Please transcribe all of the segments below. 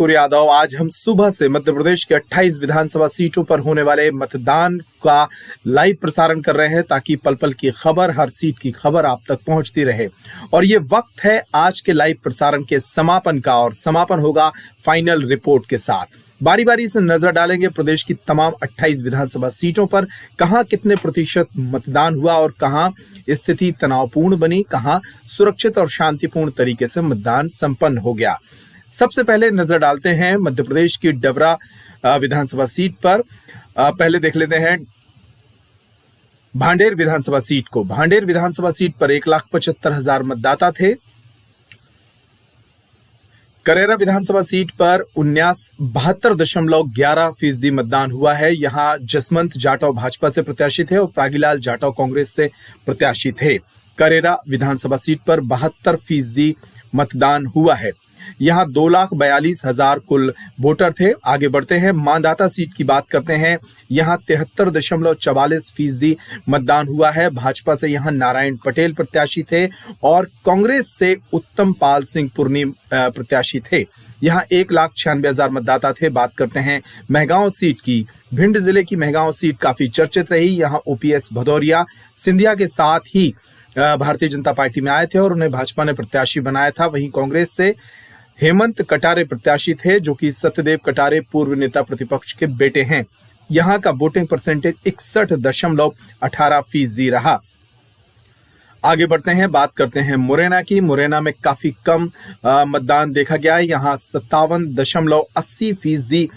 पूर्व यादव। आज हम सुबह से मध्य प्रदेश के 28 विधानसभा सीटों पर होने वाले मतदान का लाइव प्रसारण कर रहे हैं ताकि पल पल की खबर, हर सीट की खबर आप तक पहुंचती रहे। और ये वक्त है आज के लाइव प्रसारण के समापन का, और समापन होगा फाइनल रिपोर्ट के साथ। बारी बारी से नजर डालेंगे प्रदेश की तमाम 28 विधानसभा सीटों पर कहां कितने प्रतिशत मतदान हुआ और कहां स्थिति तनावपूर्ण बनी, कहां सुरक्षित और शांतिपूर्ण तरीके से मतदान संपन्न हो गया। सबसे पहले नजर डालते हैं मध्य प्रदेश की डबरा विधानसभा सीट पर। पहले देख लेते हैं भांडेर विधानसभा सीट को। भांडेर विधानसभा सीट पर 1,75,000 मतदाता थे। करेरा विधानसभा सीट पर 72.11% मतदान हुआ है। यहां जसवंत जाटव भाजपा से प्रत्याशी थे और प्रागीलाल जाटव कांग्रेस से प्रत्याशी थे। करेरा विधानसभा सीट पर 72% मतदान हुआ है। यहां 2,42,000 कुल वोटर थे। आगे बढ़ते हैं, मांधाता सीट की बात करते हैं। यहां 73.44% मतदान हुआ है। भाजपा से यहां नारायण पटेल प्रत्याशी थे और कांग्रेस से उत्तम पाल सिंह पुरनी प्रत्याशी थे। यहां 1,96,000 मतदाता थे। बात करते हैं मेहगांव सीट की। भिंड जिले की मेहगांव सीट काफी चर्चित रही। यहां ओपीएस भदौरिया सिंधिया के साथ ही भारतीय जनता पार्टी में आए थे और उन्हें भाजपा ने प्रत्याशी बनाया था। वहीं कांग्रेस से हेमंत कटारे प्रत्याशी थे, जो कि सत्यदेव कटारे पूर्व नेता प्रतिपक्ष के बेटे हैं। यहां का वोटिंग परसेंटेज 61.18% रहा। आगे बढ़ते हैं, बात करते हैं मुरैना की। मुरैना में काफी कम मतदान देखा गया है। यहाँ 57.80%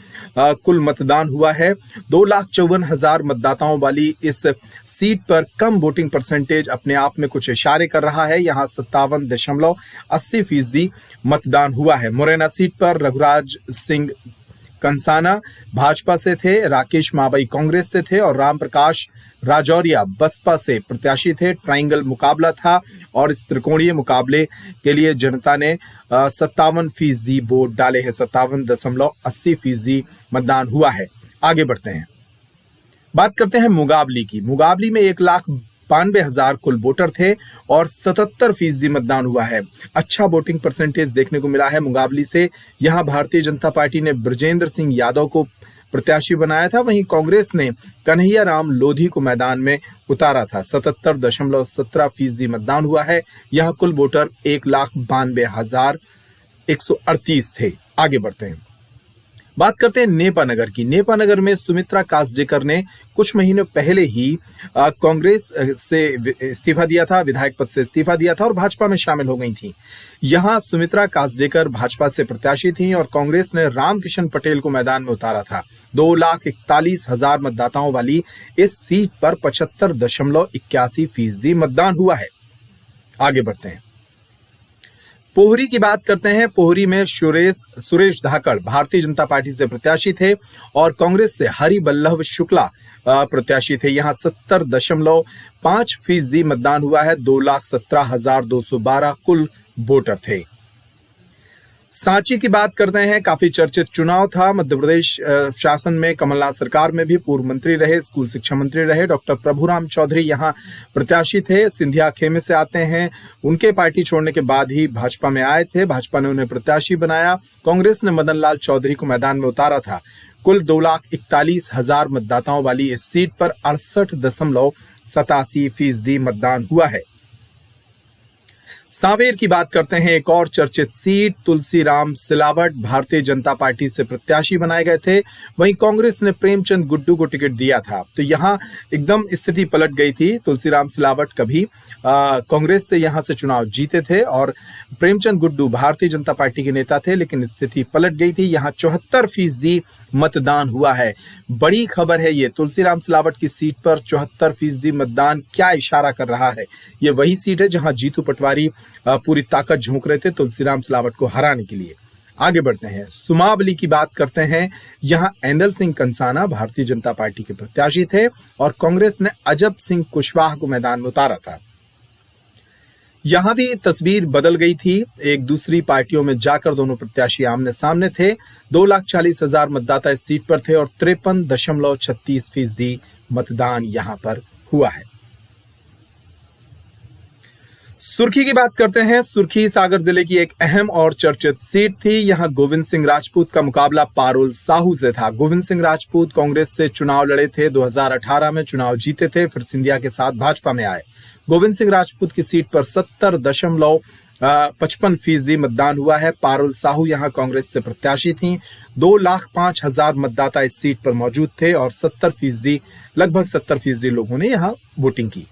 कुल मतदान हुआ है। 2,54,000 मतदाताओं वाली इस सीट पर कम वोटिंग परसेंटेज अपने आप में कुछ इशारे कर रहा है। यहाँ 57.80% मतदान हुआ है। मुरैना सीट पर रघुराज सिंह कंसाना भाजपा से थे, राकेश माबाई कांग्रेस से थे और राम प्रकाश राजौरिया बसपा से प्रत्याशी थे। ट्रायंगल मुकाबला था और इस त्रिकोणीय मुकाबले के लिए जनता ने 57% वोट डाले हैं। 57.80% मतदान हुआ है। आगे बढ़ते हैं, बात करते हैं मुगाबली की। मुगाबली में 1,92,000 कुल वोटर थे और 77% मतदान हुआ है। अच्छा वोटिंग परसेंटेज देखने को मिला है मुगाबली से। यहां भारतीय जनता पार्टी ने ब्रजेंद्र सिंह यादव को प्रत्याशी बनाया था। वहीं कांग्रेस ने कन्हैया राम लोधी को मैदान में उतारा था। 77.17% मतदान हुआ है। यहां कुल वोटर 1,92,138 थे। आगे बढ़ते हैं, बात करते हैं नेपानगर की। नेपानगर में सुमित्रा कासडेकर ने कुछ महीनों पहले ही कांग्रेस से इस्तीफा दिया था, विधायक पद से इस्तीफा दिया था और भाजपा में शामिल हो गई थी। यहां सुमित्रा कासडेकर भाजपा से प्रत्याशी थी और कांग्रेस ने रामकिशन पटेल को मैदान में उतारा था। 2,41,000 मतदाताओं वाली इस सीट पर 75.81% मतदान हुआ है। आगे बढ़ते हैं, पोहरी की बात करते हैं। पोहरी में सुरेश धाकड़ भारतीय जनता पार्टी से प्रत्याशी थे और कांग्रेस से हरिबल्लभ शुक्ला प्रत्याशी थे। यहां 70.5% मतदान हुआ है। 2,17,212 कुल वोटर थे। सांची की बात करते हैं। काफी चर्चित चुनाव था मध्य प्रदेश शासन में। कमलनाथ सरकार में भी पूर्व मंत्री रहे, स्कूल शिक्षा मंत्री रहे डॉक्टर प्रभुराम चौधरी यहां प्रत्याशी थे। सिंधिया खेमे से आते हैं। उनके पार्टी छोड़ने के बाद ही भाजपा में आए थे। भाजपा ने उन्हें प्रत्याशी बनाया। कांग्रेस ने मदन लाल चौधरी को मैदान में उतारा था। कुल 2,41,000 मतदाताओं वाली इस सीट पर 68.87% मतदान हुआ है। सांवेर की बात करते हैं। एक और चर्चित सीट, तुलसीराम सिलावट भारतीय जनता पार्टी से प्रत्याशी बनाए गए थे। वहीं कांग्रेस ने प्रेमचंद गुड्डू को टिकट दिया था, तो यहां एकदम स्थिति पलट गई थी। तुलसीराम सिलावट कभी कांग्रेस से यहां से चुनाव जीते थे और प्रेमचंद गुड्डू भारतीय जनता पार्टी के नेता थे, लेकिन स्थिति पलट गई थी। यहां 74% मतदान हुआ है। बड़ी खबर है ये। तुलसीराम सिलावट की सीट पर 74% मतदान क्या इशारा कर रहा है? ये वही सीट है जहां जीतू पटवारी पूरी ताकत झोंक रहे थे तुलसीराम सिलावट को हराने के लिए। आगे बढ़ते हैं, सुमावली की बात करते हैं। यहां एंदल सिंह कंसाना भारतीय जनता पार्टी के प्रत्याशी थे और कांग्रेस ने अजब सिंह कुशवाहा को मैदान में उतारा था। यहां भी तस्वीर बदल गई थी। एक दूसरी पार्टियों में जाकर दोनों प्रत्याशी आमने सामने थे। 2,40,000 मतदाता इस सीट पर थे और 53.36% मतदान यहां पर हुआ है। सुर्खी की बात करते हैं। सुर्खी सागर जिले की एक अहम और चर्चित सीट थी। यहां गोविंद सिंह राजपूत का मुकाबला पारुल साहू से था। गोविंद सिंह राजपूत कांग्रेस से चुनाव लड़े थे, 2018 में चुनाव जीते थे, फिर सिंधिया के साथ भाजपा में आए। गोविंद सिंह राजपूत की सीट पर 70.55% मतदान हुआ है। पारुल साहू यहां कांग्रेस से प्रत्याशी थी। 2,05,000 मतदाता इस सीट पर मौजूद थे और लगभग 70% लोगों ने यहां वोटिंग की।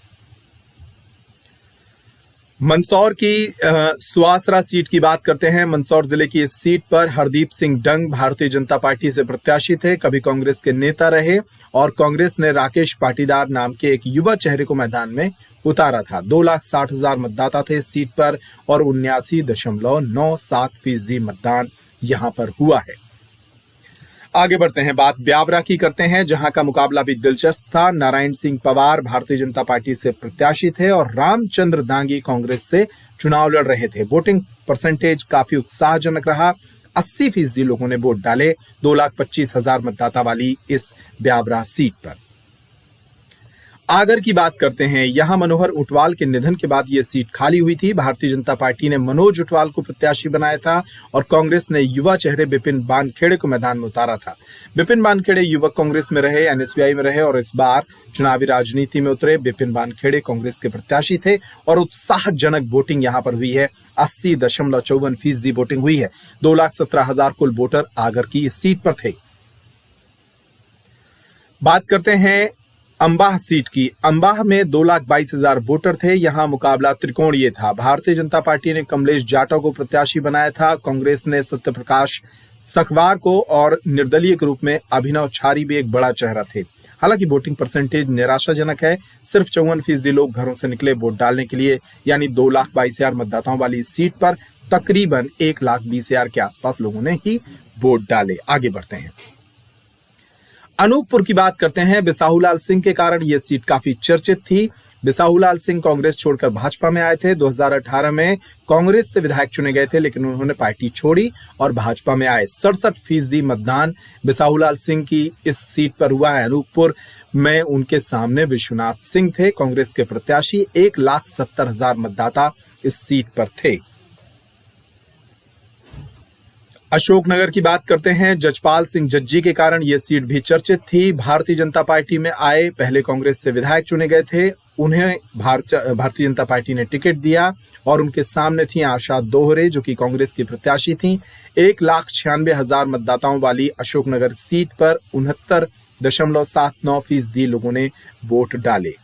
मंदसौर की सुवासरा सीट की बात करते हैं। मंदसौर जिले की इस सीट पर हरदीप सिंह डंग भारतीय जनता पार्टी से प्रत्याशी थे, कभी कांग्रेस के नेता रहे और कांग्रेस ने राकेश पाटीदार नाम के एक युवा चेहरे को मैदान में उतारा था। 2,60,000 मतदाता थे इस सीट पर और 79.97% मतदान यहां पर हुआ है। आगे बढ़ते हैं, बात ब्यावरा की करते हैं, जहां का मुकाबला भी दिलचस्प था। नारायण सिंह पवार भारतीय जनता पार्टी से प्रत्याशी थे और रामचंद्र दांगी कांग्रेस से चुनाव लड़ रहे थे। वोटिंग परसेंटेज काफी उत्साहजनक रहा, 80% लोगों ने वोट डाले। 2,25,000 मतदाता वाली इस ब्यावरा सीट पर। आगर की बात करते हैं। यहां मनोहर ऊंटवाल के निधन के बाद यह सीट खाली हुई थी। भारतीय जनता पार्टी ने मनोज ऊंटवाल को प्रत्याशी बनाया था और कांग्रेस ने युवा चेहरे बिपिन बानखेड़े को मैदान में उतारा था। बिपिन बानखेड़े युवक कांग्रेस में रहे, एनएसयूआई में रहे और इस बार चुनावी राजनीति में उतरे। बिपिन बानखेड़े कांग्रेस के प्रत्याशी थे और उत्साहजनक वोटिंग यहां पर हुई है। 80.54% वोटिंग हुई है। 2,17,000 कुल वोटर आगर की इस सीट पर थे। बात करते हैं अंबाह सीट की। अंबाह में 2,22,000 वोटर थे। यहां मुकाबला त्रिकोणीय था। भारतीय जनता पार्टी ने कमलेश जाटव को प्रत्याशी बनाया था। कांग्रेस ने सत्यप्रकाश सखवार को और निर्दलीय के रूप में अभिनव छारी भी एक बड़ा चेहरा थे। हालांकि वोटिंग परसेंटेज निराशाजनक है। सिर्फ 54% लोग घरों से निकले वोट डालने के लिए, यानी 2,22,000 मतदाताओं वाली इस सीट पर तकरीबन 1,20,000 के आसपास लोगों ने ही वोट डाले। आगे बढ़ते हैं, अनूपपुर की बात करते हैं। बिसाहूलाल सिंह के कारण यह सीट काफी चर्चित थी। बिसाहूलाल सिंह कांग्रेस छोड़कर भाजपा में आए थे। 2018 में कांग्रेस से विधायक चुने गए थे, लेकिन उन्होंने पार्टी छोड़ी और भाजपा में आए। 67% मतदान बिसाहूलाल सिंह की इस सीट पर हुआ है। अनूपपुर में उनके सामने विश्वनाथ सिंह थे, कांग्रेस के प्रत्याशी। 1,70,000 मतदाता इस सीट पर थे। अशोकनगर की बात करते हैं। जजपाल सिंह जज्जी के कारण यह सीट भी चर्चित थी। भारतीय जनता पार्टी में आए, पहले कांग्रेस से विधायक चुने गए थे। उन्हें भारतीय जनता पार्टी ने टिकट दिया और उनके सामने थी आशा दोहरे, जो कि कांग्रेस की प्रत्याशी थी। 1,96,000 मतदाताओं वाली अशोकनगर सीट पर 69.79% लोगों ने वोट डाले।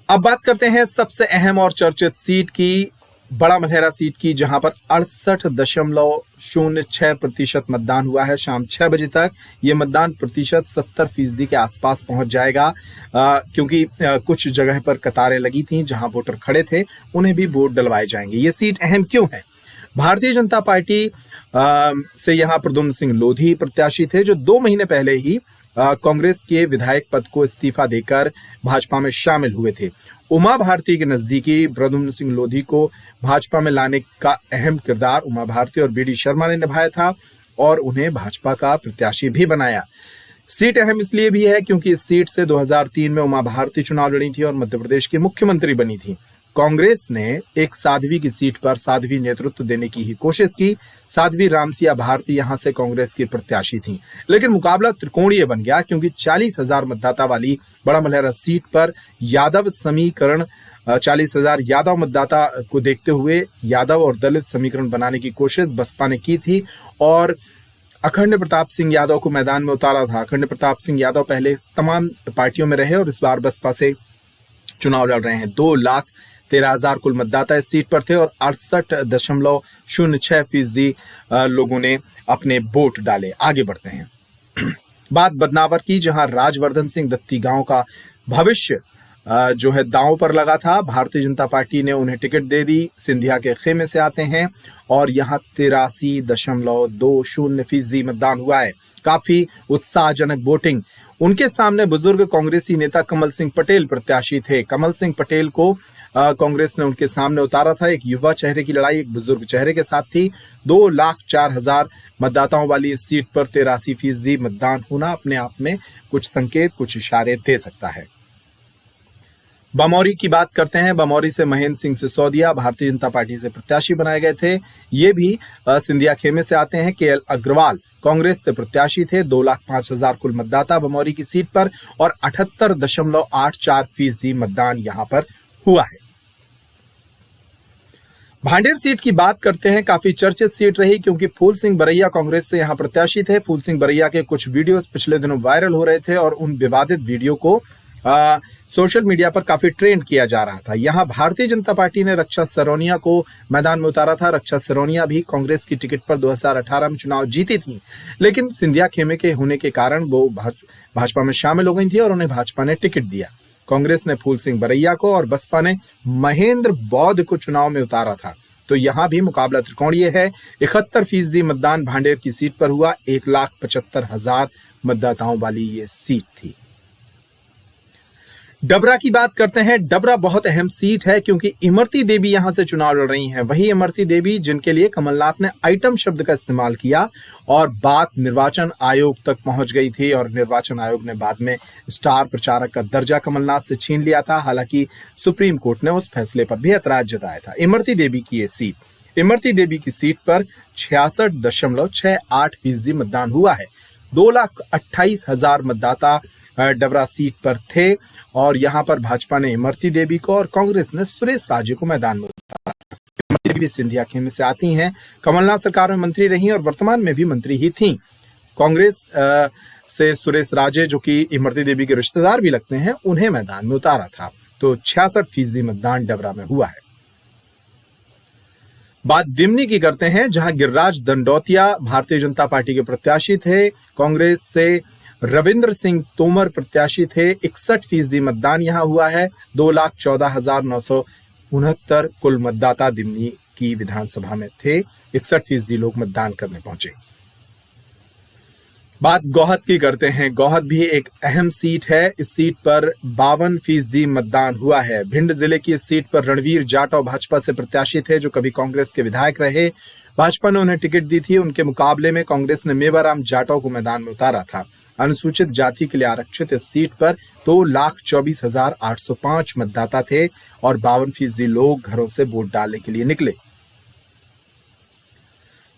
अब बात करते हैं सबसे अहम और चर्चित सीट की, बड़ा मलहरा सीट की, जहां पर 68.06% मतदान हुआ है। शाम 6 बजे तक यह मतदान प्रतिशत 70% के आसपास पहुंच जाएगा, क्योंकि कुछ जगह पर कतारें लगी थीं जहां वोटर खड़े थे, उन्हें भी वोट डलवाए जाएंगे। ये सीट अहम क्यों है? भारतीय जनता पार्टी से यहां प्रद्युम्न सिंह लोधी प्रत्याशी थे, जो 2 महीने पहले ही कांग्रेस के विधायक पद को इस्तीफा देकर भाजपा में शामिल हुए थे। उमा भारती के नजदीकी प्रद्युम्न सिंह लोधी को भाजपा में लाने का अहम किरदार उमा भारती और बीडी शर्मा ने निभाया था और उन्हें भाजपा का प्रत्याशी भी बनाया। सीट अहम इसलिए भी है क्योंकि इस सीट से 2003 में उमा भारती चुनाव लड़ी थी और मध्य प्रदेश की मुख्यमंत्री बनी थी। कांग्रेस ने एक साध्वी की सीट पर साध्वी नेतृत्व देने की ही कोशिश की। साध्वी रामसिया भारती यहां से कांग्रेस की प्रत्याशी थी, लेकिन मुकाबला त्रिकोणीय बन गया क्योंकि 40,000 मतदाता वाली बड़ा मलहरा सीट पर यादव समीकरण 40,000 यादव मतदाता को देखते हुए यादव और दलित समीकरण बनाने की कोशिश बसपा ने की थी और अखंड प्रताप सिंह यादव को मैदान में उतारा था। अखंड प्रताप सिंह यादव पहले तमाम पार्टियों में रहे और इस बार बसपा से चुनाव लड़ रहे हैं। 2,13,000 कुल मतदाता इस सीट पर थे और 68.06% लोगों ने अपने वोट डाले। आगे बढ़ते हैं, बात बदनावर की, जहां राजवर्धन सिंह दत्ती गांव का भविष्य जो है दांव पर लगा था। भारतीय जनता पार्टी ने उन्हें टिकट दे दी। सिंधिया के खेमे से आते हैं और यहाँ 83.20% मतदान हुआ है। काफी उत्साहजनक वोटिंग। उनके सामने बुजुर्ग कांग्रेसी नेता कमल सिंह पटेल प्रत्याशी थे। कमल सिंह पटेल को कांग्रेस ने उनके सामने उतारा था। एक युवा चेहरे की लड़ाई एक बुजुर्ग चेहरे के साथ थी। 2,04,000 मतदाताओं वाली इस सीट पर 83% मतदान होना अपने आप में कुछ संकेत, कुछ इशारे दे सकता है। बमौरी की बात करते हैं। बमौरी से महेंद्र सिंह सिसोदिया भारतीय जनता पार्टी से प्रत्याशी बनाए गए थे। ये भी सिंधिया खेमे से आते हैं। केएल अग्रवाल कांग्रेस से प्रत्याशी थे। 2,05,000 कुल मतदाता बमौरी की सीट पर और 78.84% मतदान यहां पर हुआ है। भांडेर सीट की बात करते हैं। काफी चर्चित सीट रही क्योंकि फूल सिंह बरैया कांग्रेस से यहां प्रत्याशी थे। फूल सिंह बरैया के कुछ वीडियोस पिछले दिनों वायरल हो रहे थे और उन विवादित वीडियो को सोशल मीडिया पर काफी ट्रेंड किया जा रहा था। यहां भारतीय जनता पार्टी ने रक्षा सरोनिया को मैदान में उतारा था। रक्षा सरोनिया भी कांग्रेस की टिकट पर 2018 में चुनाव जीती थी, लेकिन सिंधिया खेमे के होने के कारण वो भाजपा में शामिल हो गई थी और उन्हें भाजपा ने टिकट दिया। कांग्रेस ने फूल सिंह बरैया को और बसपा ने महेंद्र बौद्ध को चुनाव में उतारा था। तो यहां भी मुकाबला त्रिकोणीय है। 71% मतदान भांडेर की सीट पर हुआ। 1,75,000 मतदाताओं वाली ये सीट थी। डबरा की बात करते हैं। डबरा बहुत अहम सीट है क्योंकि इमरती देवी यहां से चुनाव लड़ रही हैं। वही इमरती देवी जिनके लिए कमलनाथ ने आइटम शब्द का इस्तेमाल किया और बात निर्वाचन आयोग तक पहुंच गई थी और निर्वाचन आयोग ने बाद में स्टार प्रचारक का दर्जा कमलनाथ से छीन लिया था। हालांकि सुप्रीम कोर्ट ने उस फैसले पर भी ऐतराज जताया था। इमरती देवी की ये सीट, इमरती देवी की सीट पर 66.68% मतदान हुआ है। 2,28,000 मतदाता डबरा सीट पर थे और यहां पर भाजपा ने इमरती देवी को और कांग्रेस ने सुरेश राजे को मैदान में उतारा। इमरती देवी सिंधिया खेमे से आती हैं। कमलनाथ सरकार में मंत्री रही और वर्तमान में भी मंत्री ही थीं। कांग्रेस से सुरेश राजे जो कि इमरती देवी के रिश्तेदार भी लगते हैं, उन्हें मैदान में उतारा था। तो 66% मतदान डबरा में हुआ है। बात दिमनी की करते हैं, जहां गिरिराज दंडौतिया भारतीय जनता पार्टी के प्रत्याशी थे। कांग्रेस से रविंद्र सिंह तोमर प्रत्याशी थे। 61% मतदान यहां हुआ है। 2,14,969 कुल मतदाता दिमनी की विधानसभा में थे। 61% लोग मतदान करने पहुंचे। बात गौहद की करते हैं। गौहद भी एक अहम सीट है। इस सीट पर 52% मतदान हुआ है। भिंड जिले की इस सीट पर रणवीर जाटव भाजपा से प्रत्याशी थे, जो कभी कांग्रेस के विधायक रहे। भाजपा ने उन्हें टिकट दी थी। उनके मुकाबले में कांग्रेस ने मेवाराम जाटव को मैदान में उतारा था। अनुसूचित जाति के लिए आरक्षित इस सीट पर 2,24,805 मतदाता थे और 52% लोग घरों से वोट डालने के लिए निकले।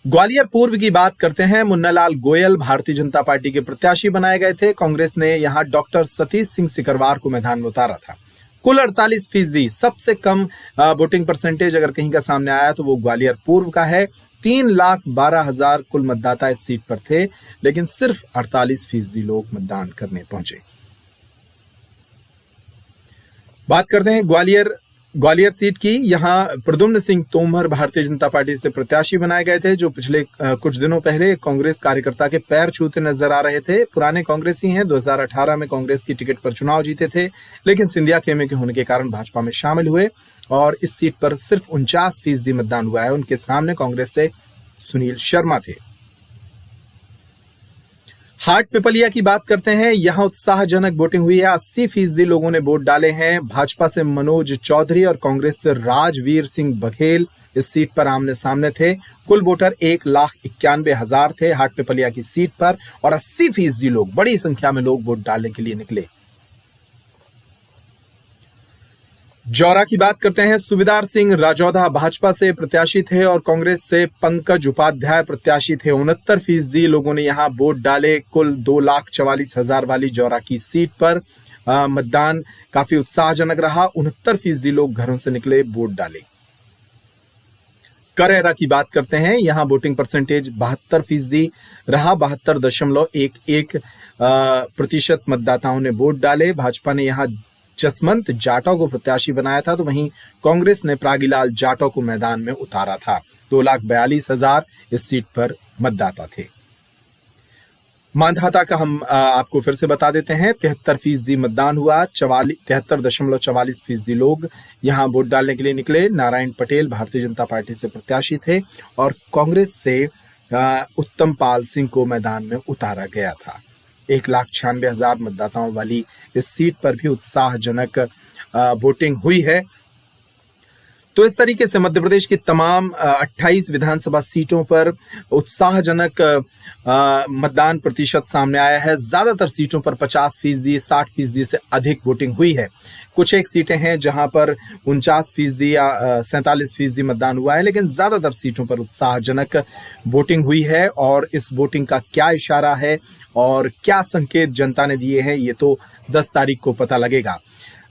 ग्वालियर पूर्व की बात करते हैं। मुन्नालाल गोयल भारतीय जनता पार्टी के प्रत्याशी बनाए गए थे। कांग्रेस ने यहां डॉक्टर सतीश सिंह सिकरवार को मैदान में उतारा था। कुल 48%, सबसे कम वोटिंग परसेंटेज अगर कहीं का सामने आया तो वो ग्वालियर पूर्व का है। 3,12,000 कुल मतदाता इस सीट पर थे, लेकिन सिर्फ 48% लोग मतदान करने पहुंचे। बात करते हैं ग्वालियर सीट की। यहां प्रद्युम्न सिंह तोमर भारतीय जनता पार्टी से प्रत्याशी बनाए गए थे, जो पिछले कुछ दिनों पहले कांग्रेस कार्यकर्ता के पैर छूते नजर आ रहे थे। पुराने कांग्रेसी हैं। 2018 में कांग्रेस की टिकट पर चुनाव जीते थे, लेकिन सिंधिया खेमे के होने के कारण भाजपा में शामिल हुए और इस सीट पर सिर्फ 49% मतदान हुआ है। उनके सामने कांग्रेस से सुनील शर्मा थे। हाट पिपलिया की बात करते हैं। यहां उत्साहजनक वोटिंग हुई है। 80% लोगों ने वोट डाले हैं। भाजपा से मनोज चौधरी और कांग्रेस से राजवीर सिंह बघेल इस सीट पर आमने सामने थे। कुल वोटर 1,91,000 थे हाट पिपलिया की सीट पर और 80% लोग, बड़ी संख्या में लोग वोट डालने के लिए निकले। जौरा की बात करते हैं। सुबेदार सिंह राजौधा भाजपा से प्रत्याशी थे और कांग्रेस से पंकज उपाध्याय प्रत्याशी थे। 69% लोगों ने यहां वोट डाले। कुल 2,44,000 वाली जौरा की सीट पर मतदान काफी उत्साहजनक रहा। 69% लोग घरों से निकले, वोट डाले। करेरा की बात करते हैं। यहां वोटिंग परसेंटेज 72% रहा। 72.11% मतदाताओं ने वोट डाले। भाजपा ने यहां जसवंत जाटव को प्रत्याशी बनाया था, तो वहीं कांग्रेस ने प्रागीलाल जाटव को मैदान में उतारा था। 2,42,000 इस सीट पर मतदाता थे। मांधाता का हम आपको फिर से बता देते हैं। 73% मतदान हुआ। 73.44% लोग यहां वोट डालने के लिए निकले। नारायण पटेल भारतीय जनता पार्टी से प्रत्याशी थे और कांग्रेस से उत्तम पाल सिंह को मैदान में उतारा गया था। 1,96,000 मतदाताओं वाली इस सीट पर भी उत्साहजनक वोटिंग हुई है। तो इस तरीके से मध्य प्रदेश की तमाम 28 विधानसभा सीटों पर उत्साहजनक मतदान प्रतिशत सामने आया है। ज्यादातर सीटों पर 50%, 60% से अधिक वोटिंग हुई है। कुछ एक सीटें हैं जहां पर 49% या 47% मतदान हुआ है, लेकिन ज्यादातर सीटों पर उत्साहजनक वोटिंग हुई है। और इस वोटिंग का क्या इशारा है और क्या संकेत जनता ने दिए हैं, ये तो 10 तारीख को पता लगेगा।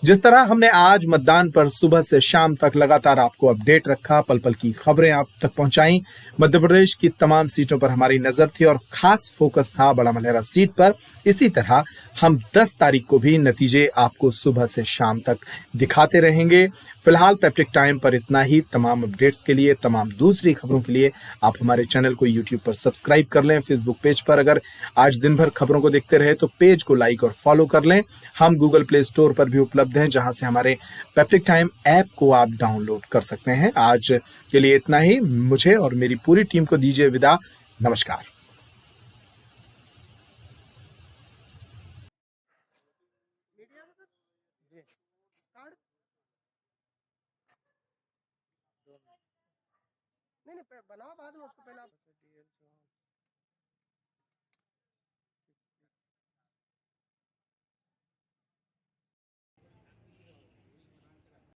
जिस तरह हमने आज मतदान पर सुबह से शाम तक लगातार आपको अपडेट रखा, पल पल की खबरें आप तक पहुंचाई, मध्य प्रदेश की तमाम सीटों पर हमारी नजर थी और खास फोकस था बड़ा मलहरा सीट पर। इसी तरह हम 10 तारीख को भी नतीजे आपको सुबह से शाम तक दिखाते रहेंगे। फिलहाल पैप्टिक टाइम पर इतना ही। तमाम अपडेट्स के लिए, तमाम दूसरी खबरों के लिए आप हमारे चैनल को यूट्यूब पर सब्सक्राइब कर लें। फेसबुक पेज पर अगर आज दिन भर खबरों को देखते रहे तो पेज को लाइक और फॉलो कर लें। हम गूगल प्ले स्टोर पर भी उपलब्ध हैं, जहां से हमारे पैप्टिक टाइम ऐप को आप डाउनलोड कर सकते हैं। आज के लिए इतना ही। मुझे और मेरी पूरी टीम को दीजिए विदा। नमस्कार। नहीं नहीं बनाओ बाद में उसको पहले आप